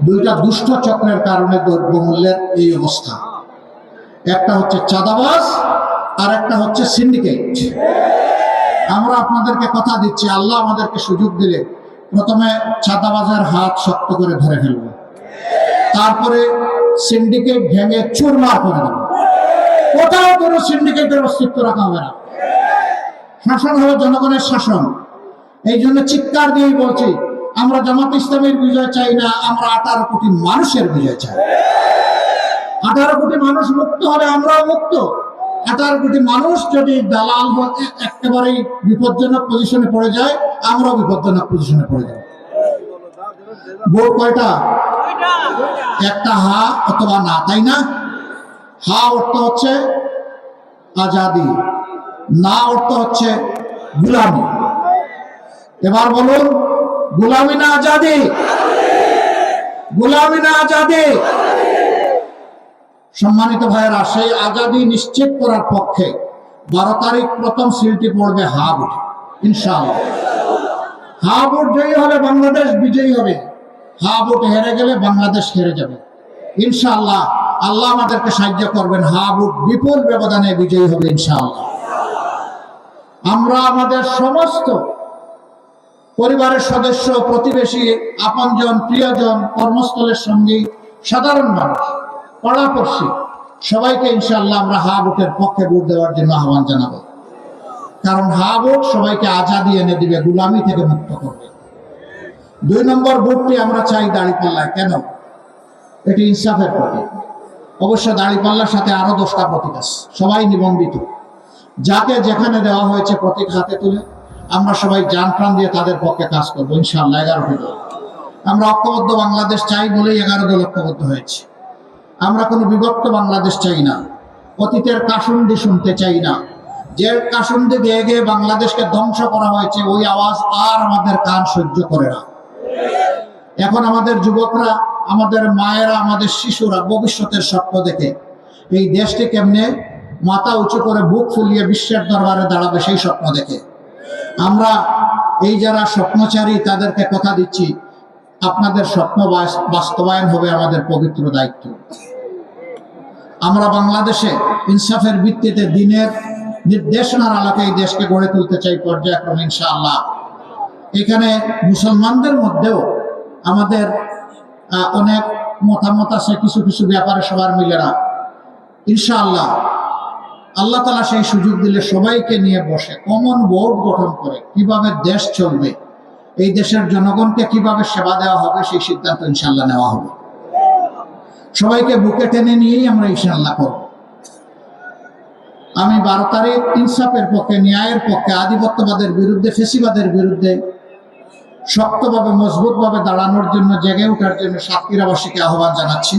দুইটা দুষ্ট চক্রের কারণে দ্রব্যমূল্যের এই অবস্থা। একটা হচ্ছে চাঁদাবাজ আর একটা হচ্ছে সিন্ডিকেট। আমরা আপনাদেরকে কথা দিচ্ছি, আল্লাহ আমাদেরকে সুযোগ দিলে প্রথমে চাঁদাবাজের হাত শক্ত করে ধরে ফেলবো, তারপরে সিন্ডিকেট ভেঙে চুরমার করে দেবো। কোথাও কোনো সিন্ডিকেটের অস্তিত্ব রাখা হবে না। শাসন হলো জনগণের শাসন। এই জন্য চিৎকার দিয়েই বলছি, আমরা জামাত ইসলামের বিজয় চাই না, আমরা 18 কোটি মানুষের বিজয় চাই। 18 কোটি মানুষ মুক্ত হলে আমরাও মুক্ত। 18 কোটি মানুষ যদি দালাল একেবারেই বিপজ্জনক পজিশনে পড়ে যায়, আমরাও বিপজ্জনক পজিশনে পড়ে যাব। ভোট কয়টা? একটা হা অথবা না, তাই না? হা অর্থ হচ্ছে আজাদি, না অর্থ হচ্ছে গুলামি। এবার বলুন, গুলামি না আজাদি? গুলামি না আজাদি? সম্মানিত ভাইয়েরা, সেই আজাদি নিশ্চিত করার পক্ষে 12 তারিখ প্রথম সিলটি পড়বে হা ভোটে, ইনশাআল্লাহ। হা ভোট জয়ী হলে বাংলাদেশ বিজয়ী হবে, হা ভোট হেরে গেলে বাংলাদেশ হেরে যাবে ইনশাআল্লাহ। আল্লাহ আমাদেরকে সাহায্য করবেন, হা ভোট বিপুল ব্যবধানে বিজয়ী হবে ইনশাআল্লাহ। আমরা আমাদের সমস্ত পরিবারের সদস্য, প্রতিবেশী, আপনজন, প্রিয়জন, কর্মস্থলের সঙ্গী, সাধারণ মানুষ, পাড়াপড়শি সবাইকে ইনশাআল্লাহ আমরা হা ভোটের পক্ষে ভোট দেওয়ার জন্য আহ্বান জানাবো। কারণ হা ভোট সবাইকে আজাদি এনে দিবে, গুলামি থেকে মুক্ত করবে। 2 নম্বর ভোটটি আমরা চাই দাঁড়িপাল্লায়। কেন? এটি ইনসাফের প্রতীক। অবশ্য দাঁড়িপাল্লার সাথে আরো 10টা প্রতীক আছে, সবাই নিবন্ধিত। যাকে যেখানে দেওয়া হয়েছে প্রতীক হাতে তুলে আমরা সবাই জান প্রাণ দিয়ে তাদের পক্ষে কাজ করবো ইনশাআল্লাহ। 11টি দল। আমরা ঐক্যবদ্ধ বাংলাদেশ চাই বলেই 11 দল ঐক্যবদ্ধ হয়েছে। আমরা কোনো বিভক্ত বাংলাদেশ চাই না, অতীতের কাসুন্দি শুনতে চাই না। যে কাসুন্দি গেয়ে গিয়ে বাংলাদেশকে ধ্বংস করা হয়েছে, ওই আওয়াজ আর আমাদের কান সহ্য করে না। এখন আমাদের যুবকরা, আমাদের মায়েরা, আমাদের শিশুরা ভবিষ্যতের স্বপ্ন দেখে এই দেশটি কেমনে মাথা উঁচু করে বুক ফুলিয়ে বিশ্বের দরবারে দাঁড়াবে, সেই স্বপ্ন দেখে। আমরা এই যারা স্বপ্নচারী তাদেরকে কথা দিচ্ছি, আপনাদের স্বপ্ন বাস্তবায়ন হবে আমাদের পবিত্র দায়িত্ব। আমরা বাংলাদেশে ইনসাফের ভিত্তিতে দিনের নির্দেশনার আলোকে এই দেশকে গড়ে তুলতে চাই পর্যায়ক্রমে ইনশাআল্লাহ। এখানে মুসলমানদের মধ্যেও আমাদের অনেক মতামত আছে, কিছু কিছু ব্যাপারে সবার মিলে না। ইনশাআল্লাহ আল্লাহ তাআলা সেই সুযোগ দিলে সবাইকে নিয়ে বসে কমন বোর্ড গঠন করে কিভাবে দেশ চলবে, এই দেশের জনগণকে কিভাবে সেবা দেওয়া হবে, সেই সিদ্ধান্ত ইনশাআল্লাহ নেওয়া হবে। সবাইকে বুকে টেনে নিয়েই আমরা ইনশাআল্লাহ করব। আমি 12 তারিখ ইনসাফের পক্ষে, ন্যায়ের পক্ষে, আধিপত্যবাদের বিরুদ্ধে, ফেসিবাদের বিরুদ্ধে শক্তভাবে, মজবুতভাবে দাঁড়ানোর জন্য, জেগে ওঠার জন্য সাতক্ষীরাবাসীকে আহ্বান জানাচ্ছি।